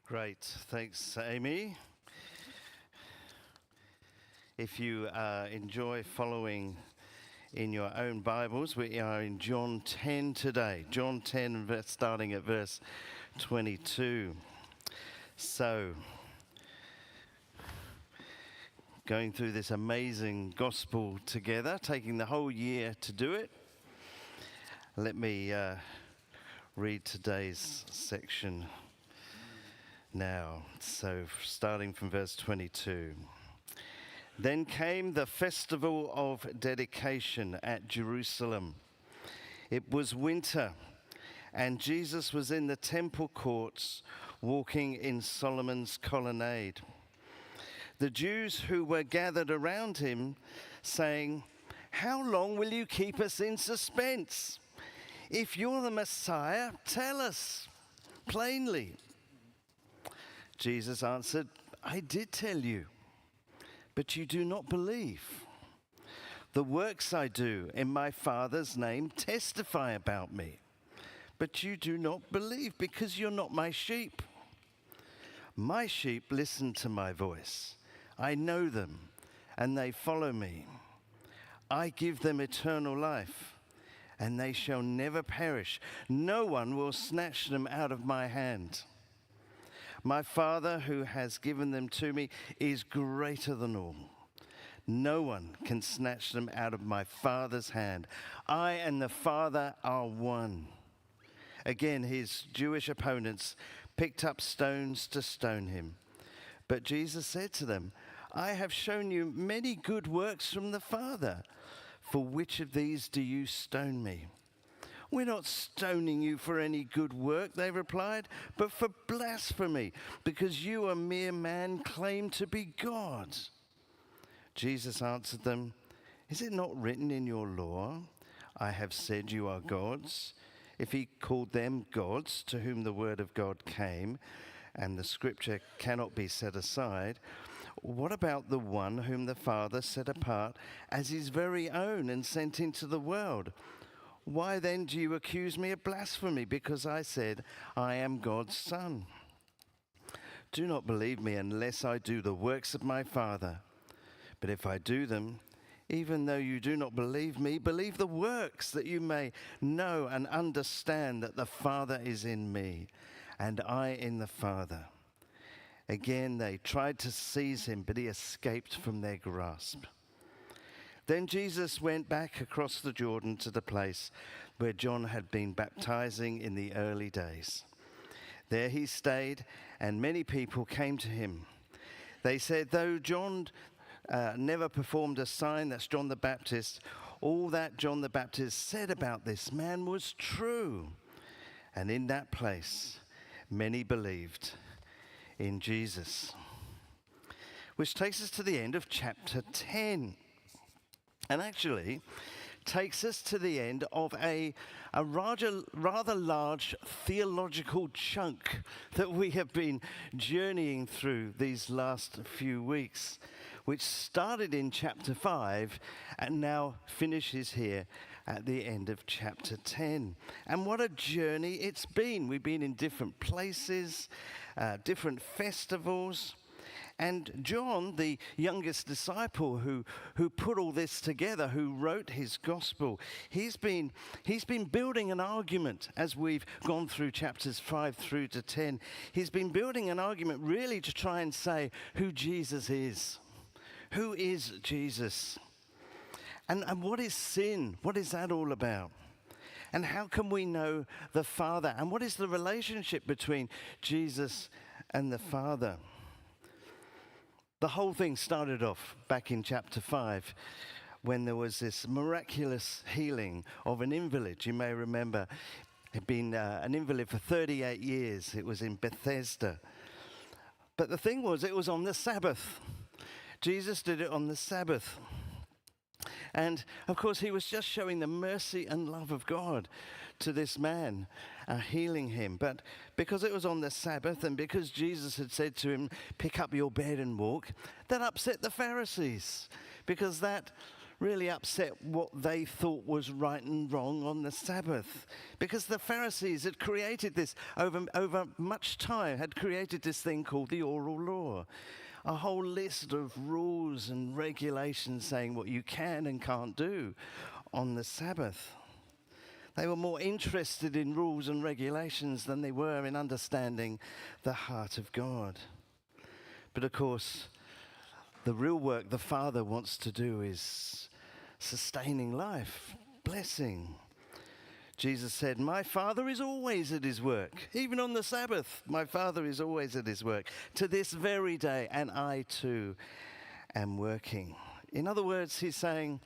Great. Thanks, Amy. If you enjoy following in your own Bibles, we are in John 10 today. John 10, starting at verse 22. So, going through this amazing gospel together, taking the whole year to do it. Let me read today's section now. So, starting from verse 22. Then came the festival of dedication at Jerusalem. It was winter, and Jesus was in the temple courts, walking in Solomon's colonnade. The Jews who were gathered around him, saying, "How long will you keep us in suspense? If you're the Messiah, tell us plainly." Jesus answered, "I did tell you, but you do not believe. The works I do in my Father's name testify about me, but you do not believe because you're not my sheep. My sheep listen to my voice. I know them, and they follow me. I give them eternal life, and they shall never perish. No one will snatch them out of my hand. My Father, who has given them to me, is greater than all. No one can snatch them out of my Father's hand. I and the Father are one." Again, his Jewish opponents picked up stones to stone him. But Jesus said to them, "I have shown you many good works from the Father. For which of these do you stone me?" "We're not stoning you for any good work," they replied, "but for blasphemy, because you, a mere man, claim to be God." Jesus answered them, "Is it not written in your law, 'I have said you are gods'? If he called them gods to whom the word of God came, and the scripture cannot be set aside, what about the one whom the Father set apart as his very own and sent into the world? Why then do you accuse me of blasphemy because I said I am God's Son? Do not believe me unless I do the works of my Father. But if I do them, even though you do not believe me, believe the works, that you may know and understand that the Father is in me, and I in the Father." Again they tried to seize him, but he escaped from their grasp. Then Jesus went back across the Jordan to the place where John had been baptizing in the early days. There he stayed, and many people came to him. They said, "Though John never performed a sign," that's John the Baptist, "all that John the Baptist said about this man was true." And in that place, many believed in Jesus. Which takes us to the end of chapter 10. And actually takes us to the end of a rather large theological chunk that we have been journeying through these last few weeks, which started in chapter 5 and now finishes here at the end of chapter 10. And what a journey it's been. We've been in different places, different festivals. And John, the youngest disciple who put all this together, who wrote his gospel, he's been building an argument as we've gone through chapters 5 through to 10. He's been building an argument really to try and say who Jesus is. Who is Jesus? And what is sin? What is that all about? And how can we know the Father? And what is the relationship between Jesus and the Father? The whole thing started off back in chapter 5 when there was this miraculous healing of an invalid. You may remember he'd been an invalid for 38 years. It was in Bethesda. But the thing was, it was on the Sabbath. Jesus did it on the Sabbath. And, of course, he was just showing the mercy and love of God to this man, healing him. But because it was on the Sabbath and because Jesus had said to him, "Pick up your bed and walk," that upset the Pharisees because that really upset what they thought was right and wrong on the Sabbath. Because the Pharisees had created this, over much time, had created this thing called the oral law. A whole list of rules and regulations saying what you can and can't do on the Sabbath. They were more interested in rules and regulations than they were in understanding the heart of God. But of course, the real work the Father wants to do is sustaining life, blessing. Jesus said, "My Father is always at his work. Even on the Sabbath, my Father is always at his work. To this very day, and I too am working." In other words, he's saying,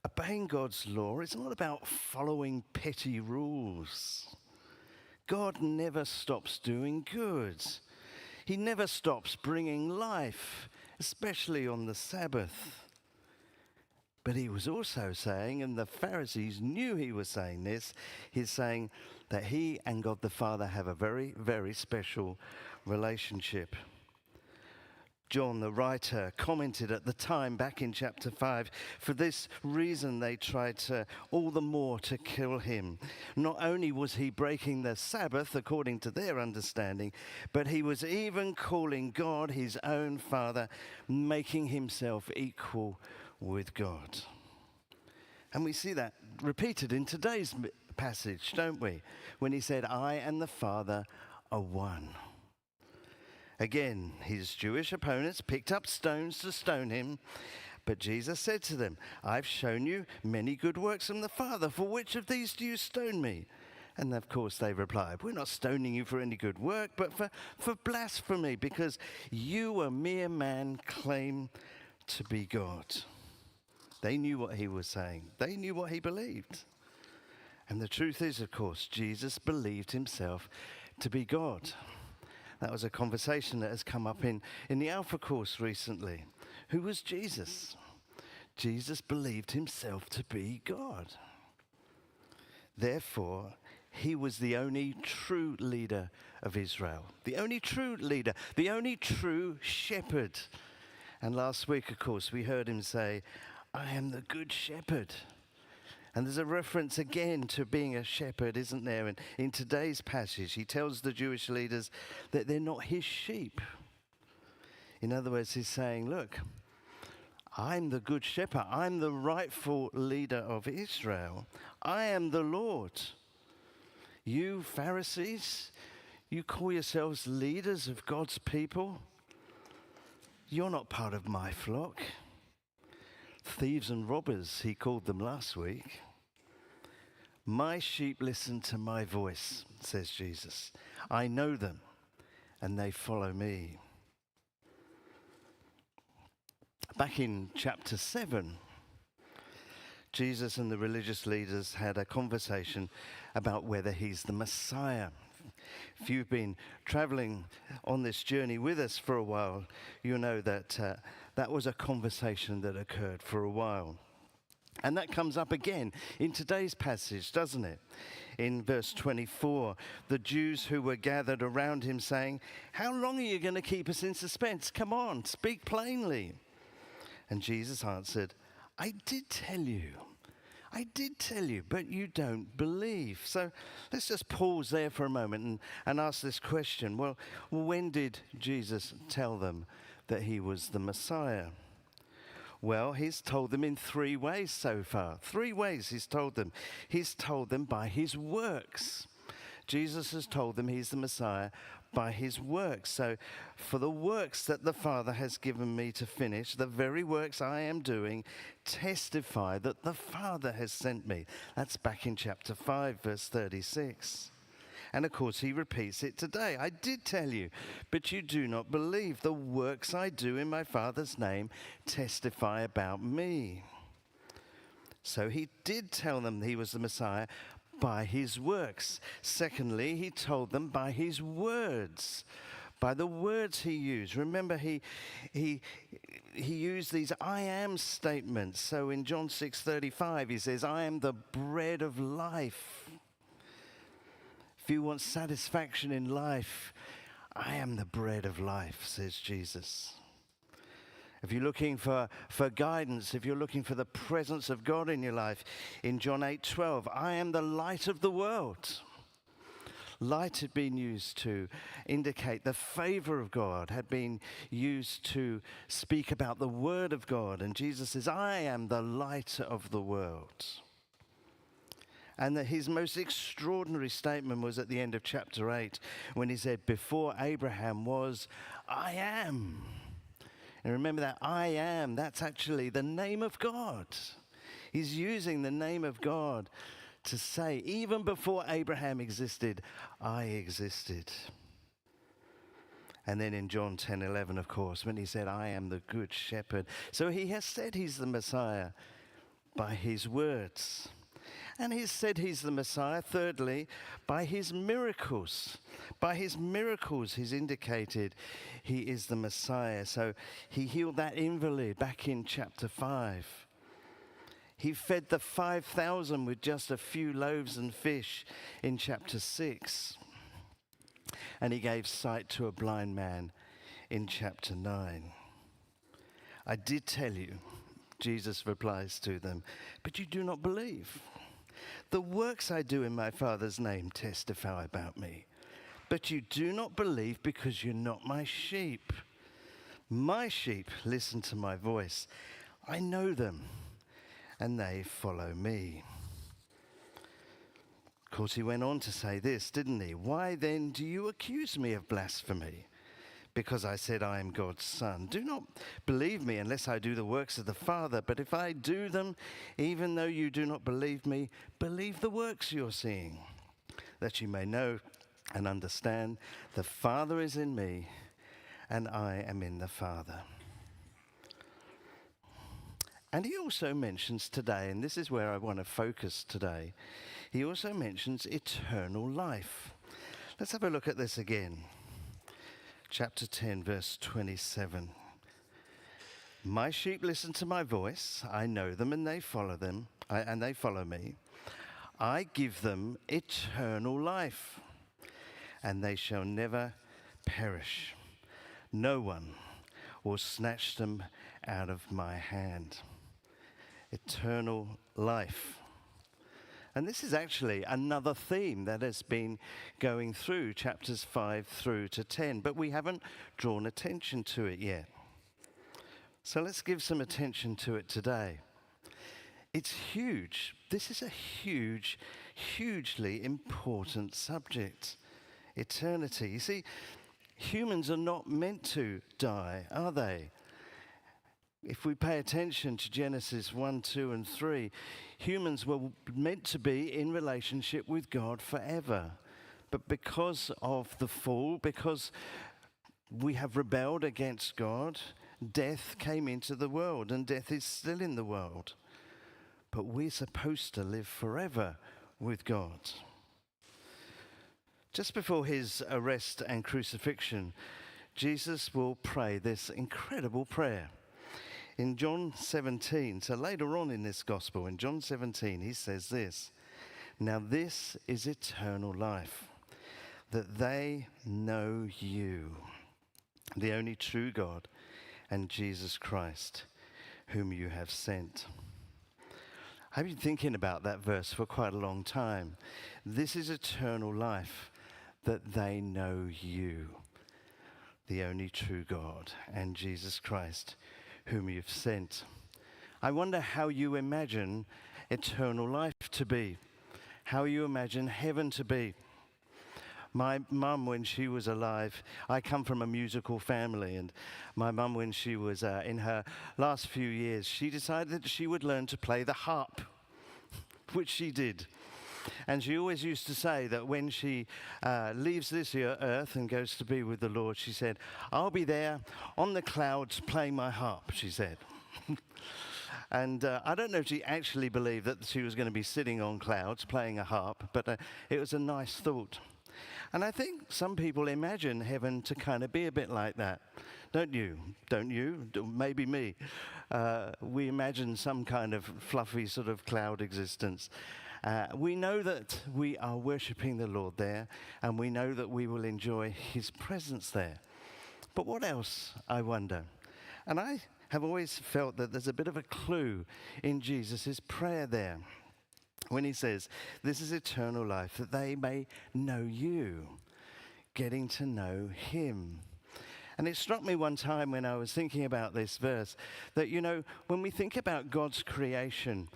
obeying God's law is not about following petty rules. God never stops doing good. He never stops bringing life, especially on the Sabbath. But he was also saying, and the Pharisees knew he was saying this, he's saying that he and God the Father have a very, very special relationship. John, the writer, commented at the time, back in chapter 5, for this reason they tried to all the more to kill him. Not only was he breaking the Sabbath, according to their understanding, but he was even calling God his own Father, making himself equal with God. And we see that repeated in today's passage, don't we? When he said, "I and the Father are one." Again, his Jewish opponents picked up stones to stone him, but Jesus said to them, "I've shown you many good works from the Father. For which of these do you stone me?" And of course they replied, "We're not stoning you for any good work, but for blasphemy, because you, a mere man, claim to be God." They knew what he was saying. They knew what he believed. And the truth is, of course, Jesus believed himself to be God. That was a conversation that has come up in the Alpha course recently. Who was Jesus? Jesus believed himself to be God. Therefore, he was the only true leader of Israel. The only true leader. The only true shepherd. And last week, of course, we heard him say, "I am the good shepherd." And there's a reference again to being a shepherd, isn't there? And in today's passage, he tells the Jewish leaders that they're not his sheep. In other words, he's saying, look, I'm the good shepherd. I'm the rightful leader of Israel. I am the Lord. You Pharisees, you call yourselves leaders of God's people. You're not part of my flock. Thieves and robbers, he called them last week. My sheep listen to my voice, says Jesus. I know them, and they follow me. Back in chapter 7, Jesus and the religious leaders had a conversation about whether he's the Messiah. If you've been traveling on this journey with us for a while, you know that that was a conversation that occurred for a while. And that comes up again in today's passage, doesn't it? In verse 24, the Jews who were gathered around him saying, "How long are you going to keep us in suspense? Come on, speak plainly." And Jesus answered, I did tell you, but you don't believe. So let's just pause there for a moment and ask this question. Well, when did Jesus tell them that he was the Messiah? Well, he's told them in 3 ways so far. 3 ways he's told them. He's told them by his works. Jesus has told them he's the Messiah by his works. So for the works that the Father has given me to finish, the very works I am doing, testify that the Father has sent me. That's back in chapter 5, verse 36. And of course, he repeats it today. I did tell you, but you do not believe. The works I do in my Father's name testify about me. So he did tell them he was the Messiah by his works. Secondly, he told them by his words, by the words he used. Remember, he used these I am statements. So in John 6:35, he says, I am the bread of life. If you want satisfaction in life, I am the bread of life, says Jesus. If you're looking for guidance, if you're looking for the presence of God in your life, in John 8:12, I am the light of the world. Light had been used to indicate the favor of God, had been used to speak about the word of God. And Jesus says, I am the light of the world. And that his most extraordinary statement was at the end of chapter 8, when he said, before Abraham was, I am. And remember that I am, that's actually the name of God. He's using the name of God to say, even before Abraham existed, I existed. And then in John 10:11, of course, when he said, I am the good shepherd. So he has said he's the Messiah by his words. And he's said he's the Messiah, thirdly, by his miracles. By his miracles, he's indicated he is the Messiah. So he healed that invalid back in chapter 5. He fed the 5,000 with just a few loaves and fish in chapter 6. And he gave sight to a blind man in chapter 9. I did tell you, Jesus replies to them, but you do not believe. The works I do in my Father's name testify about me. But you do not believe because you're not my sheep. My sheep listen to my voice. I know them, and they follow me. Of course, he went on to say this, didn't he? Why then do you accuse me of blasphemy? Because I said I am God's son. Do not believe me unless I do the works of the Father. But if I do them, even though you do not believe me, believe the works you're seeing, that you may know and understand the Father is in me and I am in the Father. And he also mentions today, and this is where I want to focus today, he also mentions eternal life. Let's have a look at this again. Chapter 10, verse 27. My sheep listen to my voice. I know them and they follow and they follow me. I give them eternal life, and they shall never perish. No one will snatch them out of my hand. Eternal life. And this is actually another theme that has been going through chapters 5 through to 10, but we haven't drawn attention to it yet. So let's give some attention to it today. It's huge. This is a huge, hugely important subject. Eternity. You see, humans are not meant to die, are they? If we pay attention to Genesis 1, 2, and 3, humans were meant to be in relationship with God forever. But because of the fall, because we have rebelled against God, death came into the world, and death is still in the world. But we're supposed to live forever with God. Just before his arrest and crucifixion, Jesus will pray this incredible prayer. In John 17, so later on in this gospel, in John 17, he says this, now this is eternal life, that they know you, the only true God, and Jesus Christ, whom you have sent. I've been thinking about that verse for quite a long time. This is eternal life, that they know you, the only true God, and Jesus Christ, whom you've sent. I wonder how you imagine eternal life to be, how you imagine heaven to be. My mum, when she was alive, I come from a musical family, and my mum, when she was in her last few years, she decided that she would learn to play the harp, which she did. And she always used to say that when she leaves this earth and goes to be with the Lord, she said, I'll be there on the clouds playing my harp, she said. And I don't know if she actually believed that she was going to be sitting on clouds playing a harp, but it was a nice thought. And I think some people imagine heaven to kind of be a bit like that. Don't you? Don't you? Maybe me. We imagine some kind of fluffy sort of cloud existence. We know that we are worshipping the Lord there, and we know that we will enjoy his presence there. But what else, I wonder? And I have always felt that there's a bit of a clue in Jesus' prayer there when he says, this is eternal life, that they may know you, getting to know him. And it struck me one time when I was thinking about this verse that, when we think about God's creation,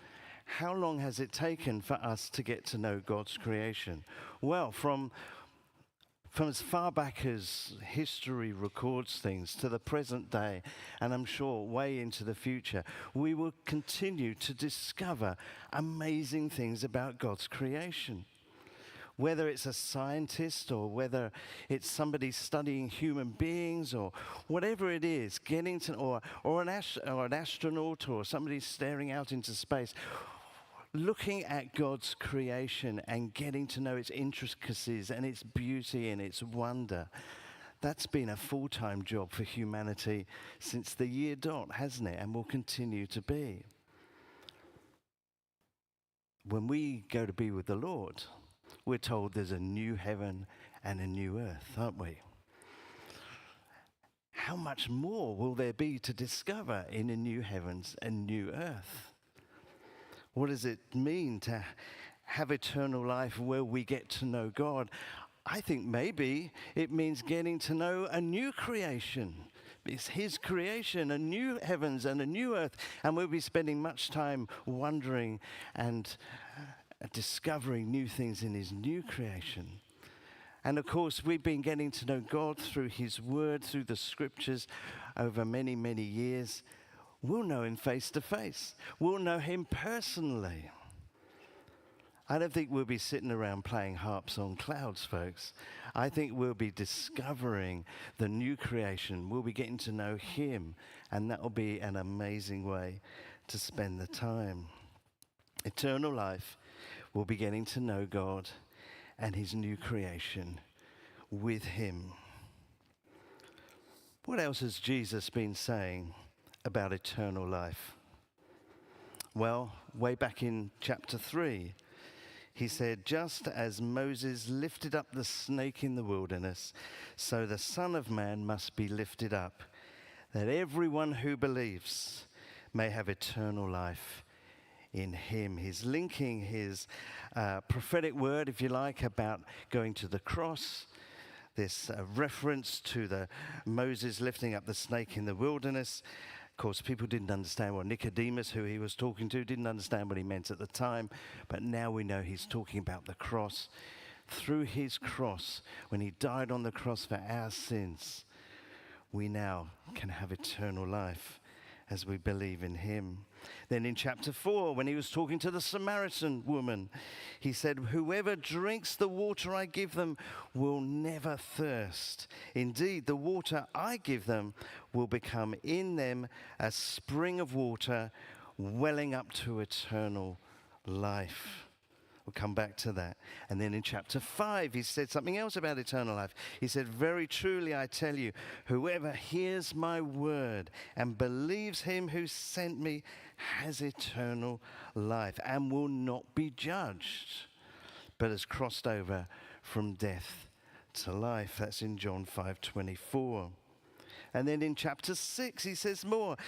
how long has it taken for us to get to know God's creation? Well, from as far back as history records things to the present day, and I'm sure way into the future, we will continue to discover amazing things about God's creation. Whether it's a scientist or whether it's somebody studying human beings or whatever it is, getting to, or an astronaut or somebody staring out into space, looking at God's creation and getting to know its intricacies and its beauty and its wonder, that's been a full-time job for humanity since the year dot, hasn't it? And will continue to be. When we go to be with the Lord, we're told there's a new heaven and a new earth, aren't we? How much more will there be to discover in a new heavens and new earth? What does it mean to have eternal life where we get to know God? I think maybe it means getting to know a new creation. It's his creation, a new heavens and a new earth. And we'll be spending much time wondering and discovering new things in his new creation. And of course, we've been getting to know God through his word, through the scriptures over many, many years. We'll know him face to face. We'll know him personally. I don't think we'll be sitting around playing harps on clouds, folks. I think we'll be discovering the new creation. We'll be getting to know him, and that will be an amazing way to spend the time. Eternal life, we'll be getting to know God and his new creation with him. What else has Jesus been saying about eternal life? Well, way back in chapter 3, he said, just as Moses lifted up the snake in the wilderness, so the Son of Man must be lifted up, that everyone who believes may have eternal life in him. He's linking his prophetic word, if you like, about going to the cross, this reference to the Moses lifting up the snake in the wilderness. Of course, people didn't understand what Nicodemus, who he was talking to, didn't understand what he meant at the time. But now we know he's talking about the cross. Through his cross, when he died on the cross for our sins, we now can have eternal life as we believe in him. Then in chapter 4, when he was talking to the Samaritan woman, he said, whoever drinks the water I give them will never thirst. Indeed, the water I give them will become in them a spring of water welling up to eternal life. We'll come back to that. And then in chapter 5, he said something else about eternal life. He said, very truly I tell you, whoever hears my word and believes him who sent me has eternal life and will not be judged, but has crossed over from death to life. That's in John 5:24. And then in chapter 6, he says more.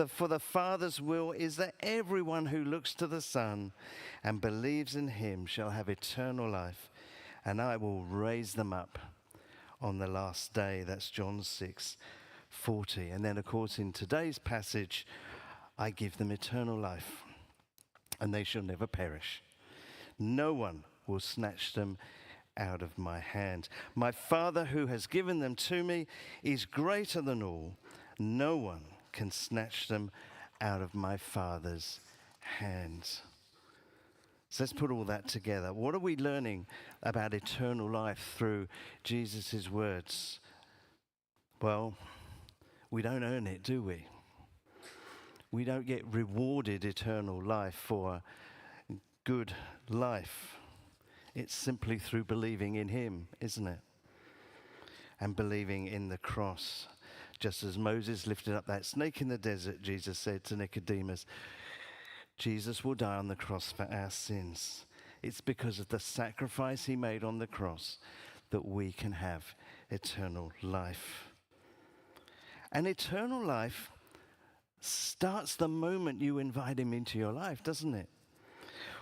For the Father's will is that everyone who looks to the Son and believes in him shall have eternal life, and I will raise them up on the last day. That's John 6:40. And then, of course, in today's passage, I give them eternal life, and they shall never perish. No one will snatch them out of my hand. My Father who has given them to me is greater than all. No one can snatch them out of my Father's hands. So let's put all that together. What are we learning about eternal life through Jesus' words? Well, we don't earn it, do we? We don't get rewarded eternal life for good life. It's simply through believing in him, isn't it? And believing in the cross. Just as Moses lifted up that snake in the desert, Jesus said to Nicodemus, Jesus will die on the cross for our sins. It's because of the sacrifice he made on the cross that we can have eternal life. And eternal life starts the moment you invite him into your life, doesn't it?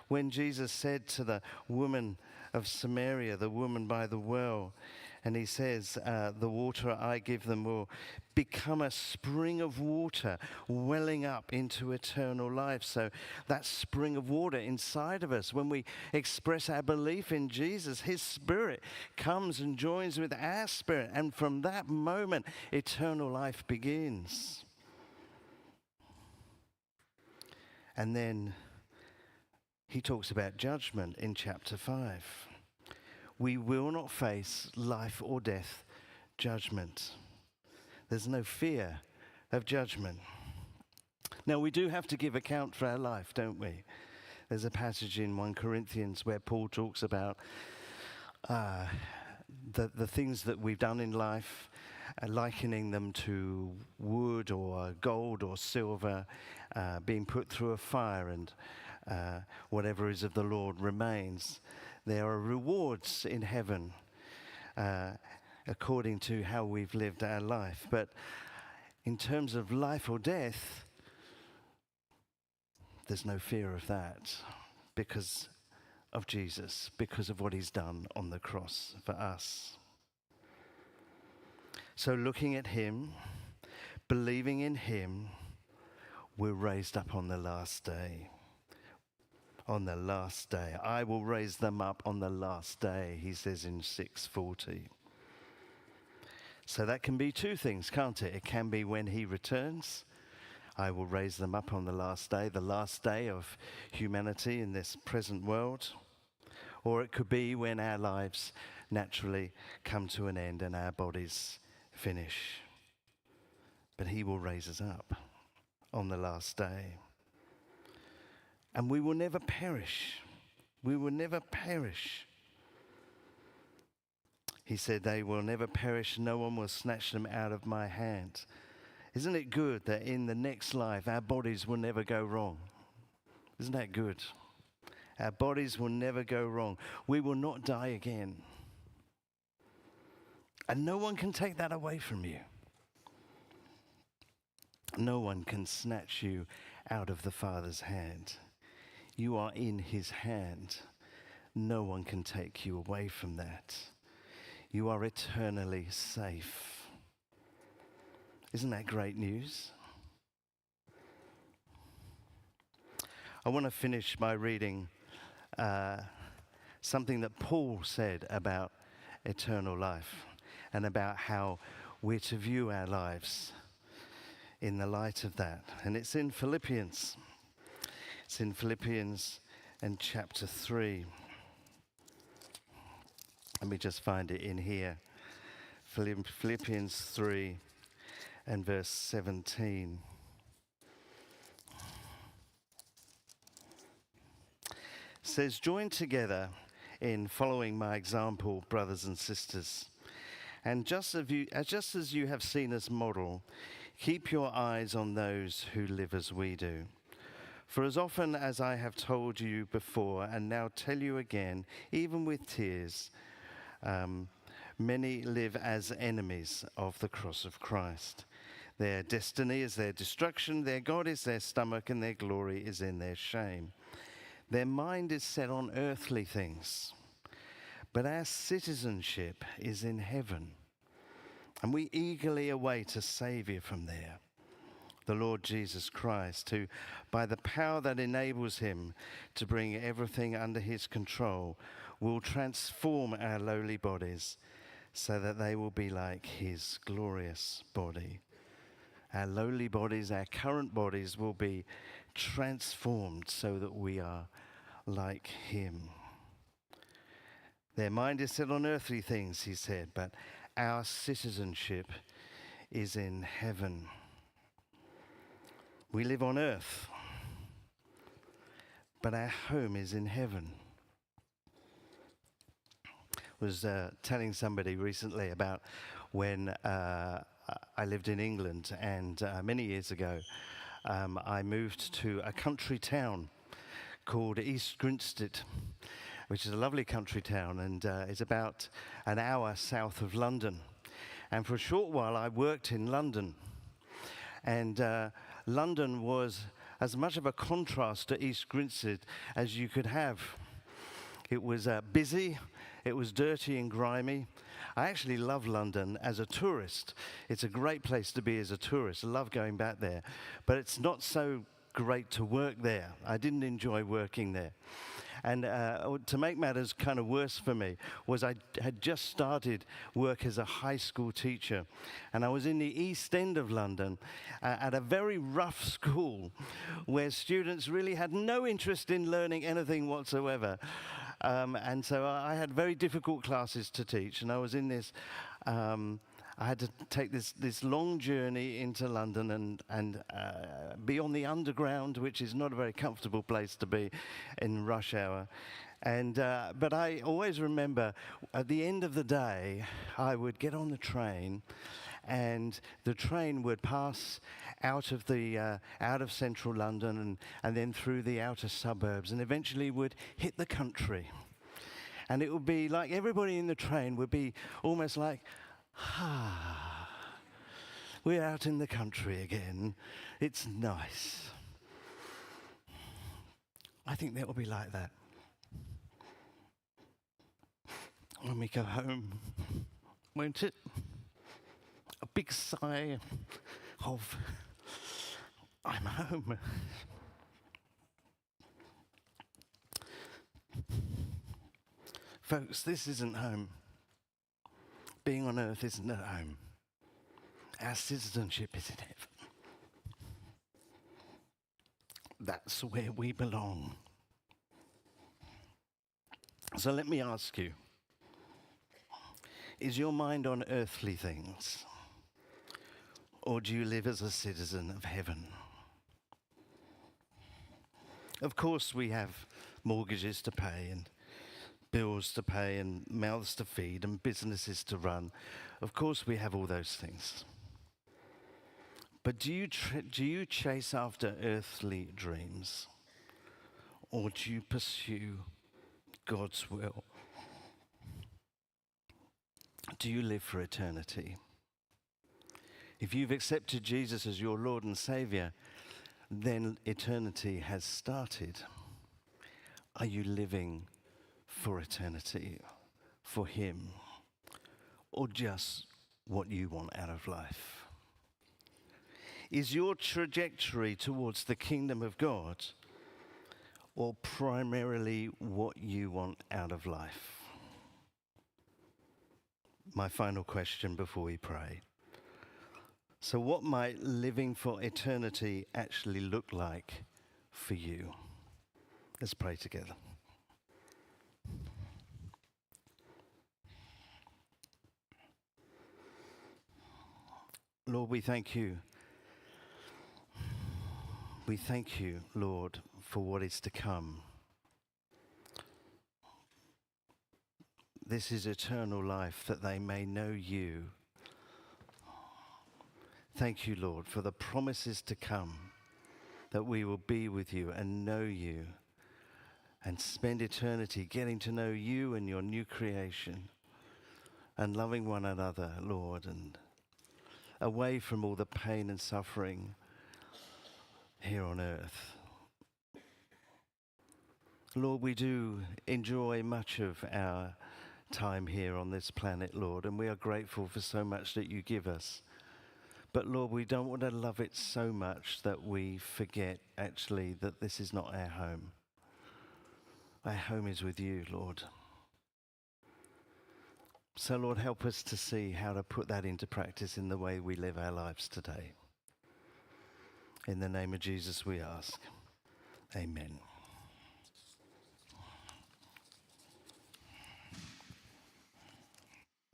When Jesus said to the woman of Samaria, the woman by the well, and he says, the water I give them will become a spring of water welling up into eternal life. So that spring of water inside of us, when we express our belief in Jesus, his Spirit comes and joins with our spirit. And from that moment, eternal life begins. And then he talks about judgment in chapter 5. We will not face life or death judgment. There's no fear of judgment. Now, we do have to give account for our life, don't we? There's a passage in 1 Corinthians where Paul talks about the things that we've done in life, likening them to wood or gold or silver being put through a fire, and whatever is of the Lord remains. There are rewards in heaven according to how we've lived our life. But in terms of life or death, there's no fear of that because of Jesus, because of what he's done on the cross for us. So looking at him, believing in him, we're raised up on the last day. On the last day. I will raise them up on the last day, he says in 6:40. So that can be two things, can't it? It can be when he returns. I will raise them up on the last day of humanity in this present world. Or it could be when our lives naturally come to an end and our bodies finish. But he will raise us up on the last day. And we will never perish. We will never perish. He said, they will never perish. No one will snatch them out of my hand. Isn't it good that in the next life, our bodies will never go wrong? Isn't that good? Our bodies will never go wrong. We will not die again. And no one can take that away from you. No one can snatch you out of the Father's hand. You are in his hand. No one can take you away from that. You are eternally safe. Isn't that great news? I want to finish by reading something that Paul said about eternal life and about how we're to view our lives in the light of that. And it's in Philippians. It's in Philippians and chapter 3. Let me just find it in here. Philippians 3 and verse 17. It says, join together in following my example, brothers and sisters. And just as you have seen us model, keep your eyes on those who live as we do. For as often as I have told you before, and now tell you again, even with tears, many live as enemies of the cross of Christ. Their destiny is their destruction, their God is their stomach, and their glory is in their shame. Their mind is set on earthly things, but our citizenship is in heaven, and we eagerly await a Savior from there, the Lord Jesus Christ, who, by the power that enables him to bring everything under his control, will transform our lowly bodies so that they will be like his glorious body. Our lowly bodies, our current bodies, will be transformed so that we are like him. Their mind is set on earthly things, he said, but our citizenship is in heaven. We live on earth, but our home is in heaven. I was telling somebody recently about when I lived in England, and many years ago I moved to a country town called East Grinstead, which is a lovely country town, and it's about an hour south of London. And for a short while I worked in London, and London was as much of a contrast to East Grinstead as you could have. It was busy, it was dirty and grimy. I actually love London as a tourist. It's a great place to be as a tourist. I love going back there. But it's not so great to work there. I didn't enjoy working there. And to make matters kind of worse for me was I had just started work as a high school teacher. And I was in the East End of London at a very rough school where students really had no interest in learning anything whatsoever. And so I had very difficult classes to teach. And I was in this, I had to take this long journey into London and be on the underground, which is not a very comfortable place to be in rush hour. And but I always remember at the end of the day, I would get on the train, and the train would pass out of central London and then through the outer suburbs, and eventually would hit the country. And it would be like everybody in the train would be almost like, we're out in the country again. It's nice. I think that will be like that when we go home, won't it? A big sigh of, I'm home. Folks, this isn't home. Being on earth isn't at home. Our citizenship is in heaven. That's where we belong. So let me ask you, is your mind on earthly things? Or do you live as a citizen of heaven? Of course we have mortgages to pay and bills to pay and mouths to feed and businesses to run. Of course we have all those things. But do you chase after earthly dreams? Or do you pursue God's will? Do you live for eternity? If you've accepted Jesus as your Lord and Savior, then eternity has started. Are you living for eternity, for Him, or just what you want out of life? Is your trajectory towards the kingdom of God, or primarily what you want out of life? My final question before we pray. So what might living for eternity actually look like for you? Let's pray together. Lord, we thank you. We thank you, Lord, for what is to come. This is eternal life, that they may know you. Thank you, Lord, for the promises to come, that we will be with you and know you and spend eternity getting to know you and your new creation and loving one another, Lord, and away from all the pain and suffering here on earth. Lord, we do enjoy much of our time here on this planet, Lord, and we are grateful for so much that you give us. But Lord, we don't want to love it so much that we forget actually that this is not our home. Our home is with you, Lord. So Lord, help us to see how to put that into practice in the way we live our lives today. In the name of Jesus we ask. Amen.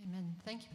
Amen. Thank you, Pastor.